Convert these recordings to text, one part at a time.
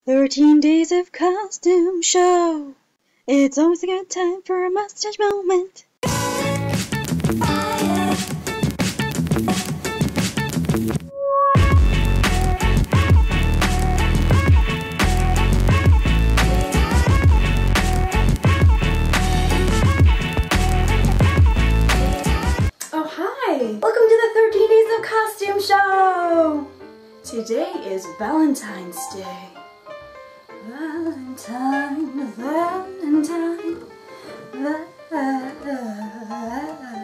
13 Days of Costume Show. It's always a good time for a mustache moment. Oh hi! Welcome to the 13 Days of Costume Show! Today is Valentine's Day. Valentine, Valentine, Valentine,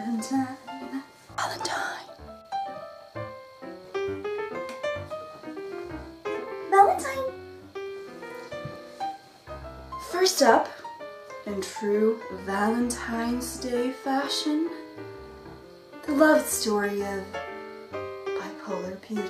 Valentine. Valentine. First up, in true Valentine's Day fashion, the love story of bipolar beauty.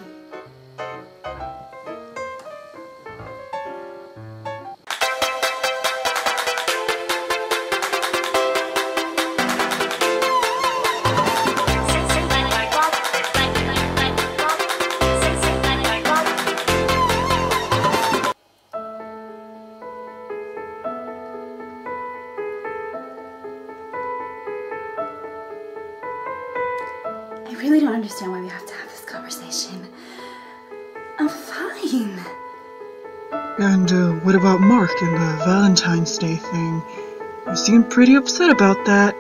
I really don't understand why we have to have this conversation. I'm fine. And what about Mark and the Valentine's Day thing? You seem pretty upset about that.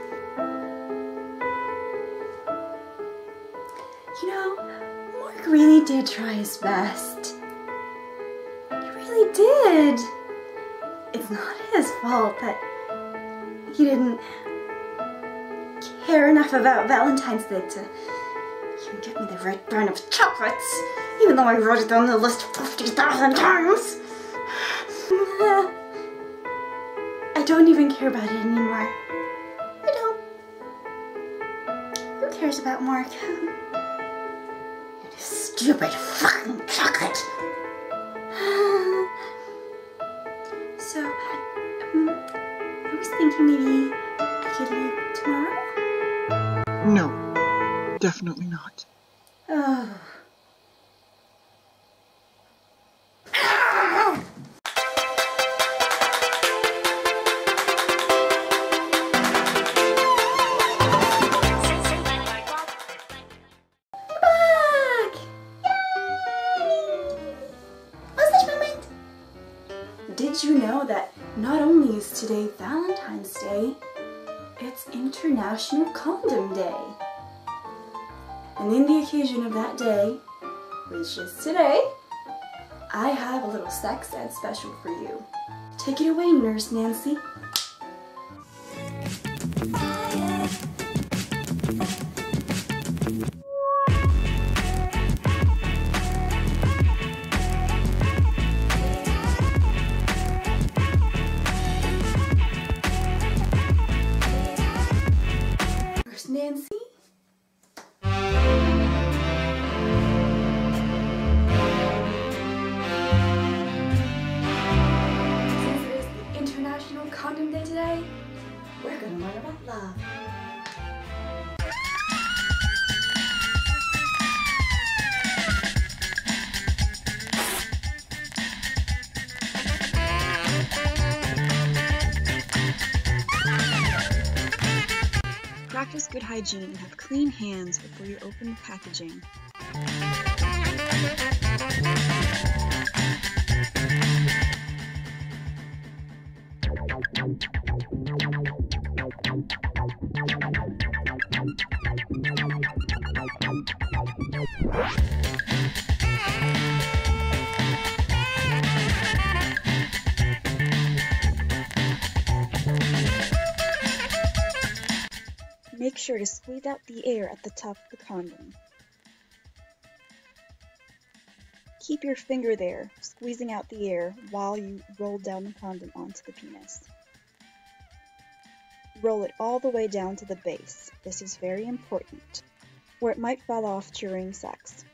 You know, Mark really did try his best. He really did. It's not his fault that he didn't care enough about Valentine's Day to even give me the right brand of chocolates, even though I wrote it down the list 50,000 times. I don't even care about it anymore. I don't. Who cares about Mark? And his stupid fucking chocolate. So, I was thinking maybe I could leave tomorrow? No, definitely not. Oh. Back! Yay! Mustache moment! Did you know that not only is today Valentine's Day, it's International Condom Day. And in the occasion of that day, which is today, I have a little sex ed special for you. Take it away, Nurse Nancy. Nurse Nancy? Since it is the International Condom Day today, we're gonna learn about love. Practice good hygiene and have clean hands before you open the packaging. Make sure to squeeze out the air at the top of the condom. Keep your finger there, squeezing out the air while you roll down the condom onto the penis. Roll it all the way down to the base. This is very important, or it might fall off during sex.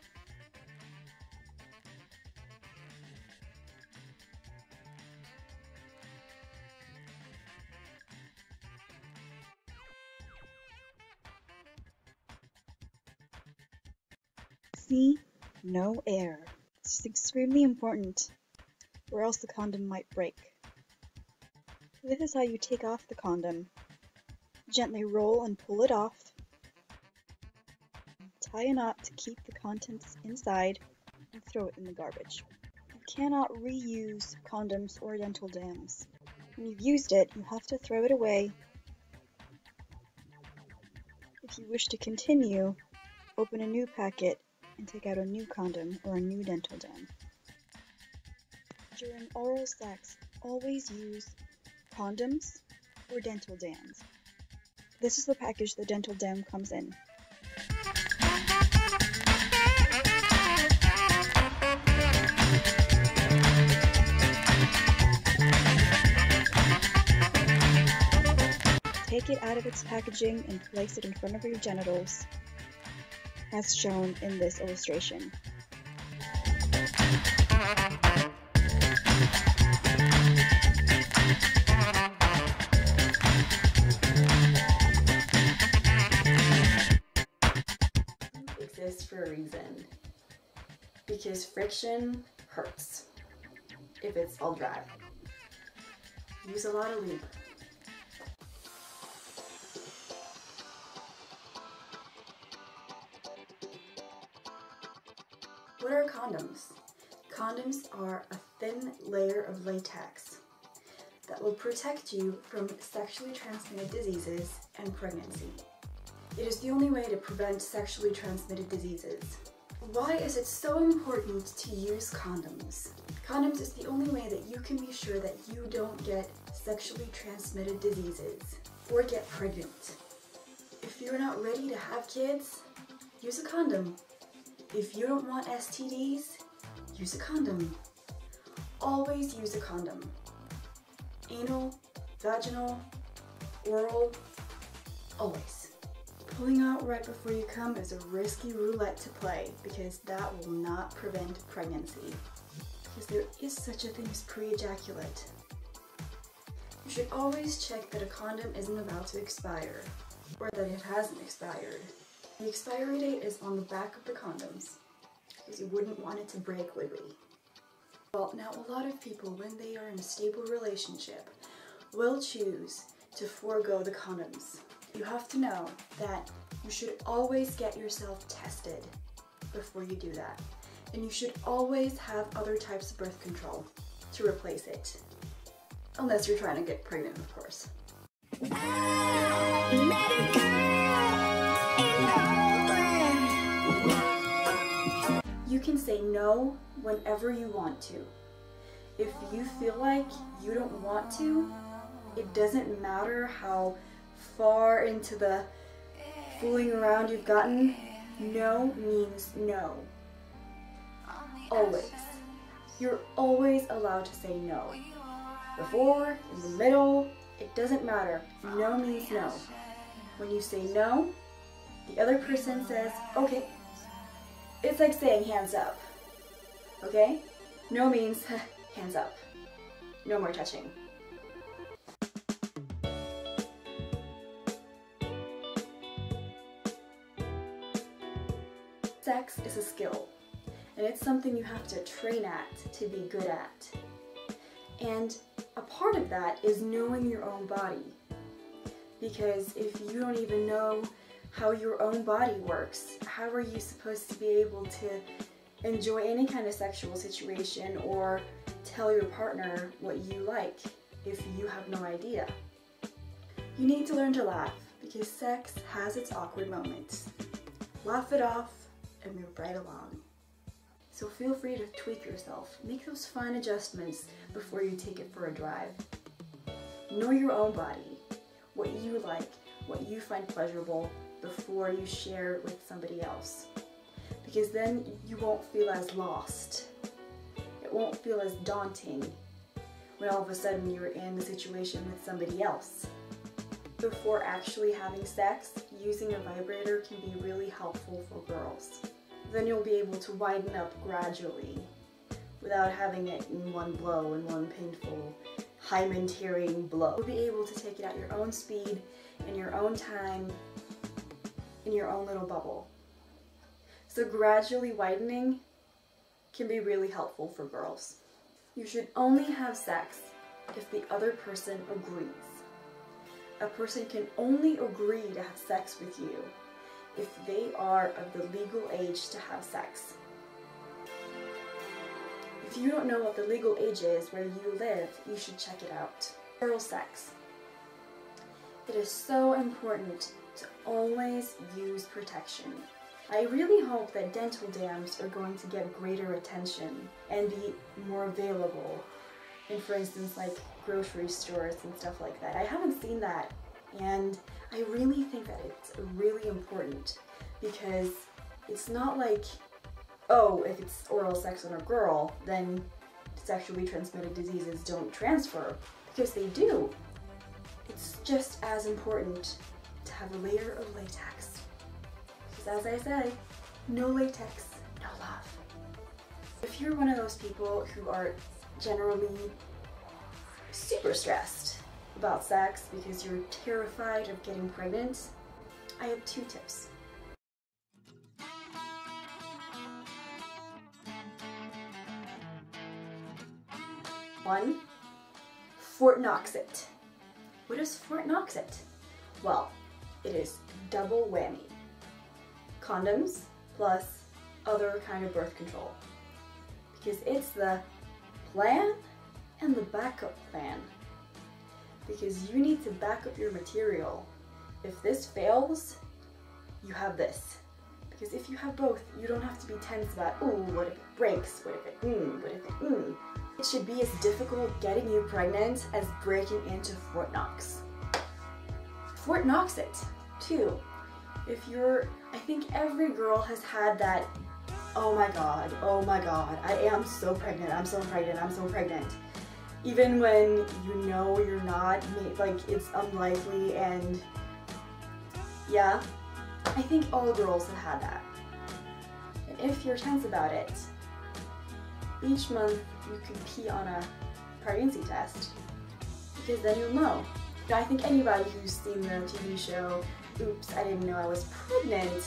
See? No air. This is extremely important. or else the condom might break. This is how you take off the condom. Gently roll and pull it off. Tie a knot to keep the contents inside and throw it in the garbage. You cannot reuse condoms or dental dams. When you've used it, you have to throw it away. If you wish to continue, open a new packet and take out a new condom or a new dental dam. During oral sex, always use condoms or dental dams. This is the package the dental dam comes in. Take it out of its packaging and place it in front of your genitals, as shown in this illustration. Exists for a reason, because friction hurts if it's all dry. Use a lot of lube. What are condoms? Condoms are a thin layer of latex that will protect you from sexually transmitted diseases and pregnancy. It is the only way to prevent sexually transmitted diseases. Why is it so important to use condoms? Condoms is the only way that you can be sure that you don't get sexually transmitted diseases or get pregnant. If you're not ready to have kids, use a condom. If you don't want STDs, use a condom. Always use a condom. Anal, vaginal, oral, always. Pulling out right before you come is a risky roulette to play because that will not prevent pregnancy. Because there is such a thing as pre-ejaculate. You should always check that a condom isn't about to expire or that it hasn't expired. The expiry date is on the back of the condoms because you wouldn't want it to break wiggly. Well, now a lot of people, when they are in a stable relationship, will choose to forego the condoms. You have to know that you should always get yourself tested before you do that. And you should always have other types of birth control to replace it. Unless you're trying to get pregnant, of course. You can say no whenever you want to. If you feel like you don't want to, it doesn't matter how far into the fooling around you've gotten, no means no. Always. You're always allowed to say no. Before, in the middle, it doesn't matter. No means no. When you say no, the other person says, okay. It's like saying hands up. Okay? No means hands up. No more touching. Sex is a skill, and it's something you have to train at to be good at. And a part of that is knowing your own body. Because if you don't even know how your own body works, how are you supposed to be able to enjoy any kind of sexual situation or tell your partner what you like if you have no idea? You need to learn to laugh because sex has its awkward moments. Laugh it off and move right along. So feel free to tweak yourself. Make those fine adjustments before you take it for a drive. Know your own body, what you like, what you find pleasurable before you share it with somebody else. Because then you won't feel as lost. It won't feel as daunting when all of a sudden you're in the situation with somebody else. Before actually having sex, using a vibrator can be really helpful for girls. Then you'll be able to widen up gradually without having it in one blow, in one painful, hymen-tearing blow. You'll be able to take it at your own speed, in your own time, in your own little bubble. So gradually widening can be really helpful for girls. You should only have sex if the other person agrees. A person can only agree to have sex with you if they are of the legal age to have sex. If you don't know what the legal age is where you live, you should check it out. Oral sex. It is so important to always use protection. I really hope that dental dams are going to get greater attention and be more available in, for instance, like grocery stores and stuff like that. I haven't seen that, and I really think that it's really important, because it's not like, oh, if it's oral sex on a girl, then sexually transmitted diseases don't transfer, because they do. It's just as important to have a layer of latex. Because as I say, no latex, no love. If you're one of those people who are generally super stressed about sex because you're terrified of getting pregnant, I have 2 tips. One, Fort Knox it. What is Fort Knox it? Well, it is double whammy. Condoms plus other kind of birth control. Because it's the plan and the backup plan. Because you need to back up your material. If this fails, you have this. Because if you have both, you don't have to be tense about, ooh, what if it breaks? What if it, It should be as difficult getting you pregnant as breaking into Fort Knox. Fort Knox it, too. If you're, I think every girl has had that, oh my god, I am so pregnant, I'm so pregnant, I'm so pregnant. Even when you know you're not, like it's unlikely, and yeah, I think all girls have had that. And if you're tense about it, each month you can pee on a pregnancy test, because then you'll know. I think anybody who's seen the TV show, Oops, I Didn't Know I Was Pregnant,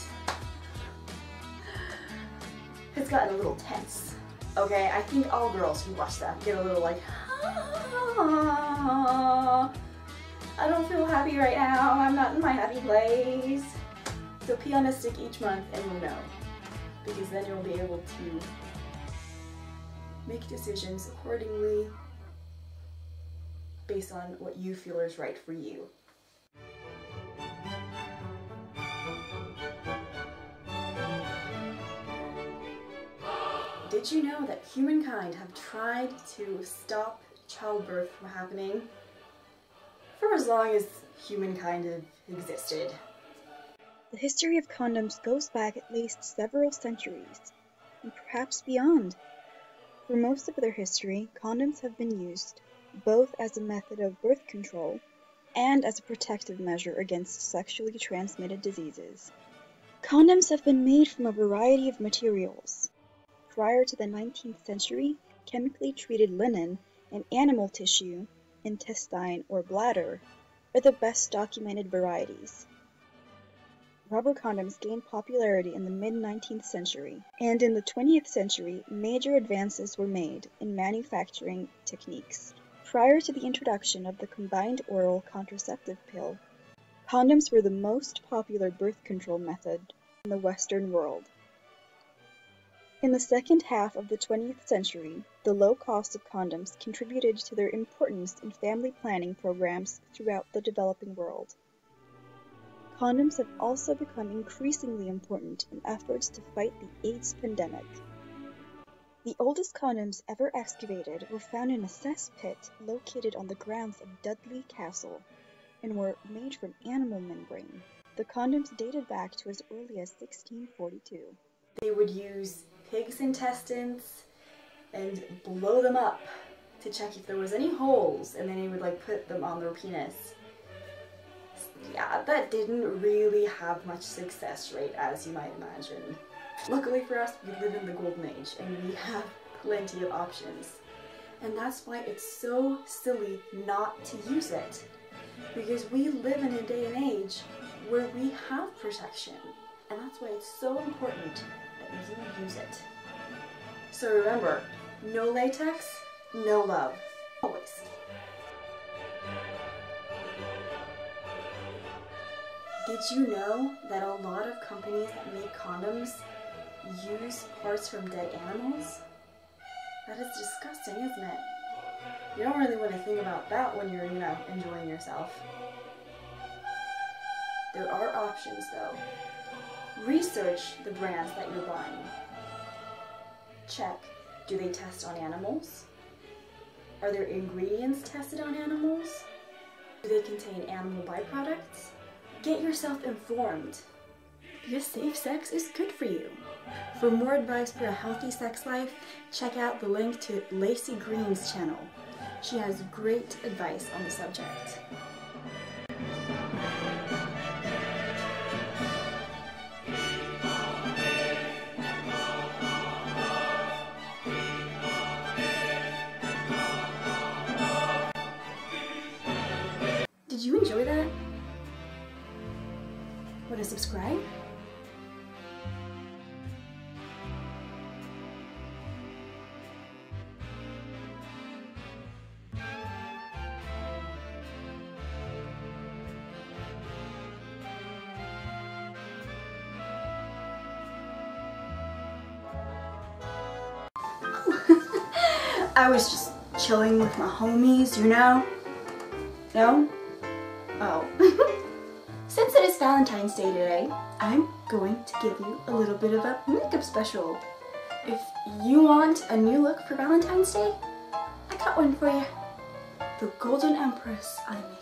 has gotten a little tense. Okay, I think all girls who watch that get a little like, ah, I don't feel happy right now, I'm not in my happy place. So pee on a stick each month and you'll know, because then you'll be able to make decisions accordingly based on what you feel is right for you. Did you know that humankind have tried to stop childbirth from happening for as long as humankind have existed? The history of condoms goes back at least several centuries, and perhaps beyond. For most of their history, condoms have been used both as a method of birth control and as a protective measure against sexually transmitted diseases. Condoms have been made from a variety of materials. Prior to the 19th century, chemically treated linen and animal tissue, intestine or bladder, are the best documented varieties. Rubber condoms gained popularity in the mid-19th century, and in the 20th century, major advances were made in manufacturing techniques. Prior to the introduction of the combined oral contraceptive pill, condoms were the most popular birth control method in the Western world. In the second half of the 20th century, the low cost of condoms contributed to their importance in family planning programs throughout the developing world. Condoms have also become increasingly important in efforts to fight the AIDS pandemic. The oldest condoms ever excavated were found in a cesspit located on the grounds of Dudley Castle and were made from animal membrane. The condoms dated back to as early as 1642. They would use pigs' intestines and blow them up to check if there was any holes, and then they would like put them on their penis. Yeah, that didn't really have much success rate, as you might imagine. Luckily for us, we live in the golden age and we have plenty of options. And that's why it's so silly not to use it. Because we live in a day and age where we have protection. And that's why it's so important that you use it. So remember, no latex, no love. Always. Did you know that a lot of companies that make condoms use parts from dead animals? That is disgusting, isn't it? You don't really want to think about that when you're, enjoying yourself. There are options though. Research the brands that you're buying. Check, do they test on animals? Are their ingredients tested on animals? Do they contain animal byproducts? Get yourself informed, because safe sex is good for you. For more advice for a healthy sex life, check out the link to Lacey Green's channel. She has great advice on the subject. Did you enjoy that? Want to subscribe? I was just chilling with my homies, No? Oh. Since it is Valentine's Day today, I'm going to give you a little bit of a makeup special. If you want a new look for Valentine's Day, I got one for you. The Golden Empress Eye Makeup.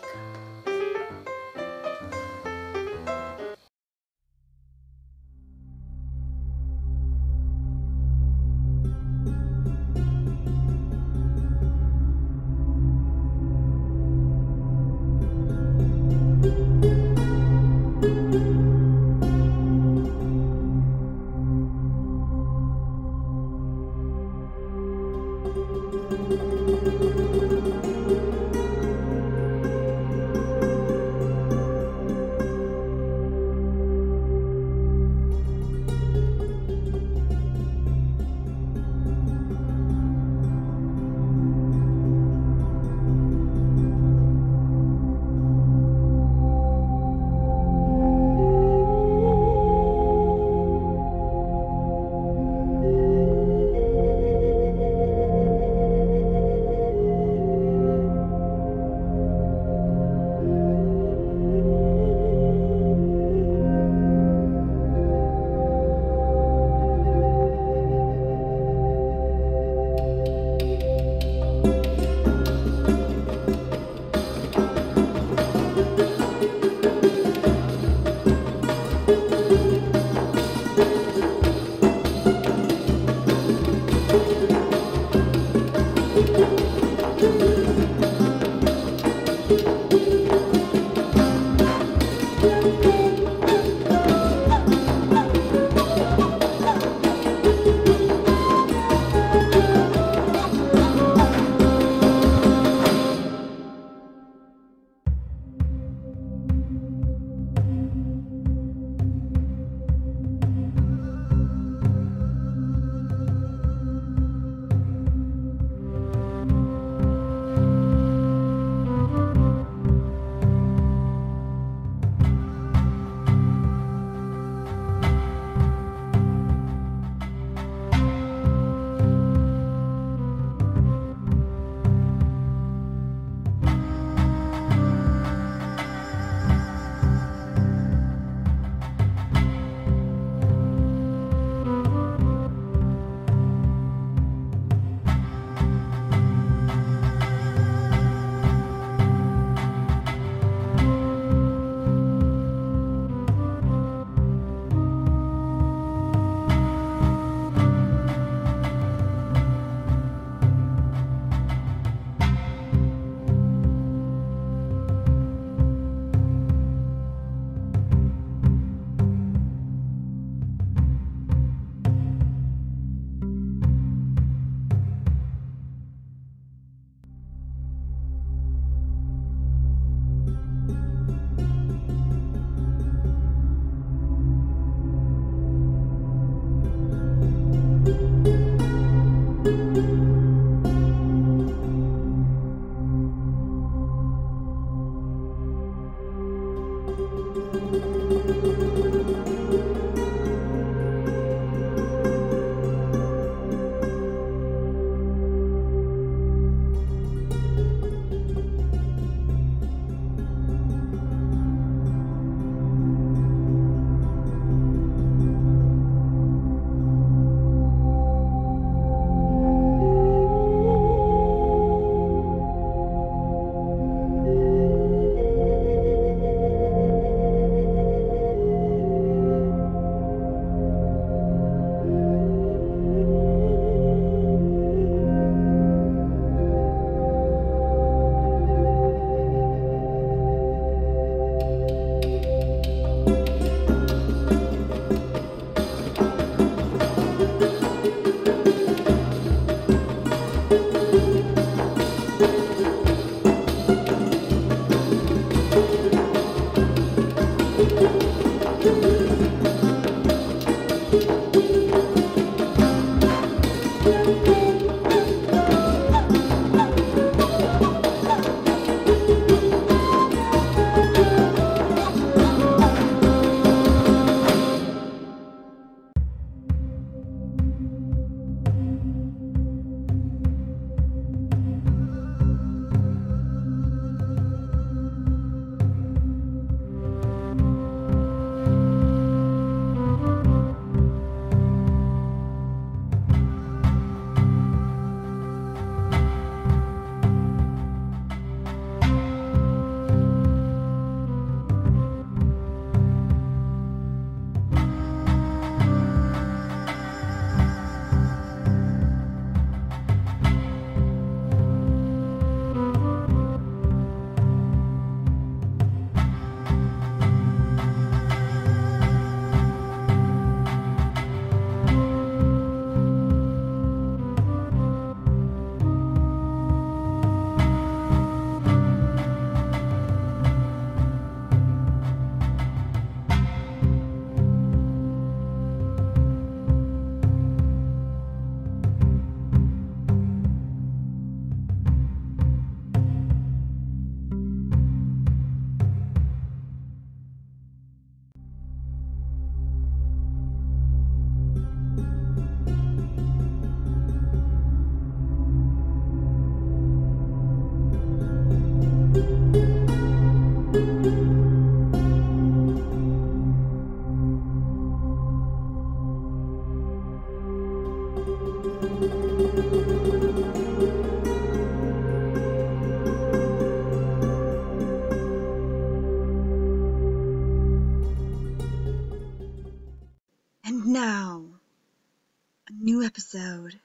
episode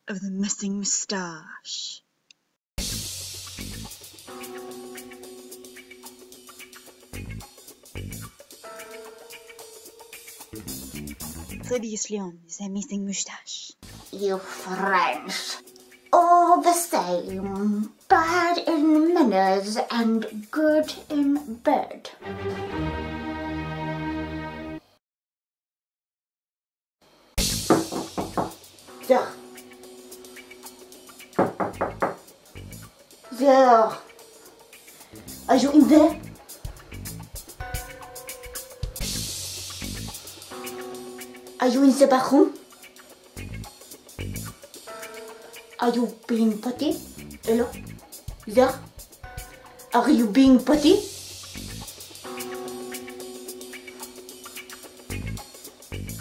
of The Missing Moustache. Previously on The Missing Moustache. You French, all the same, bad in manners and good in bed. There. There. Are you in there? Are you in the bathroom? Are you being potty? Hello? There? Are you being potty?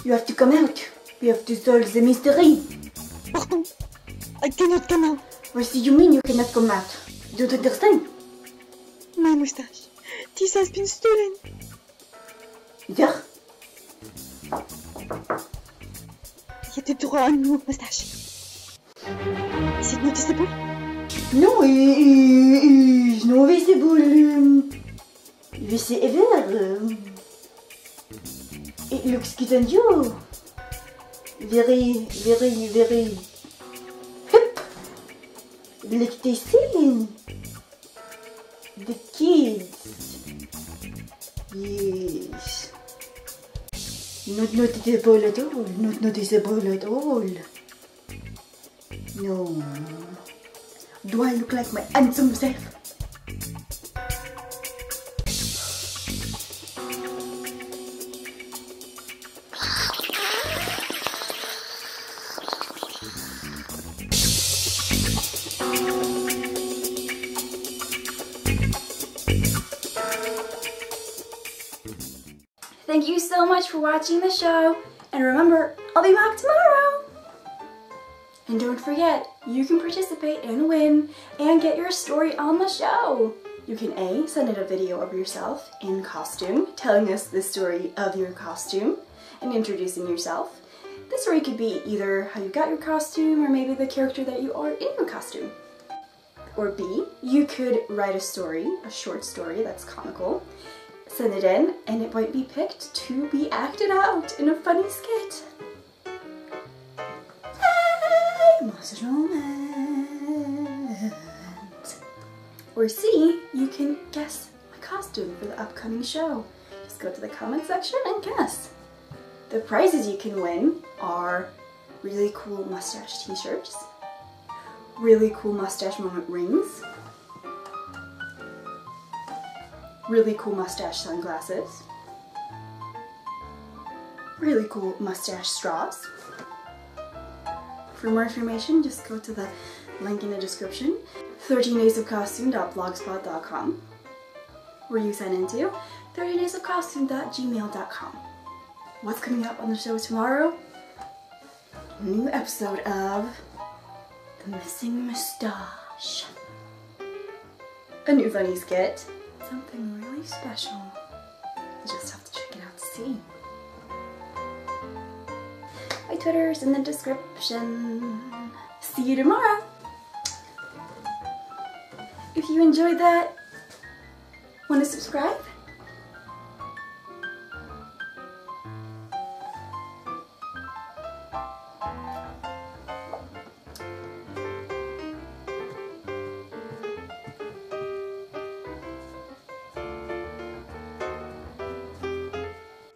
You have to come out. We have to solve the mystery. Pardon, I cannot come out. What do you mean you cannot come out? You don't understand? My moustache. This has been stolen. There? Il y a des droits à nous, moustache. Is it noticeable? No, it's no visible. Ever. It looks good on you. Very hip. Like they say. The kids. Yes. Not noticeable at all. Not noticeable at all. No. Do I look like my handsome self? Thank you so much for watching the show, and remember, I'll be back tomorrow! And don't forget, you can participate and win and get your story on the show. You can A, send in a video of yourself in costume, telling us the story of your costume and introducing yourself. The story could be either how you got your costume or maybe the character that you are in your costume. Or B, you could write a story, a short story that's comical, send it in, and it might be picked to be acted out in a funny skit. Or C, you can guess my costume for the upcoming show. Just go to the comment section and guess. The prizes you can win are really cool mustache t-shirts, really cool mustache moment rings, really cool mustache sunglasses, really cool mustache straws. For more information, just go to the link in the description, 13daysofcostume.blogspot.com, where you send into 13daysofcostume.gmail.com. What's coming up on the show tomorrow? A new episode of The Missing Moustache. A new funny skit. Something really special. You just have to check it out to see. My Twitter's in the description. See you tomorrow! If you enjoyed that, want to subscribe?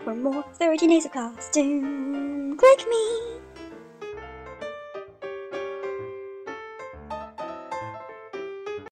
For more 13 Days of Costume, click me!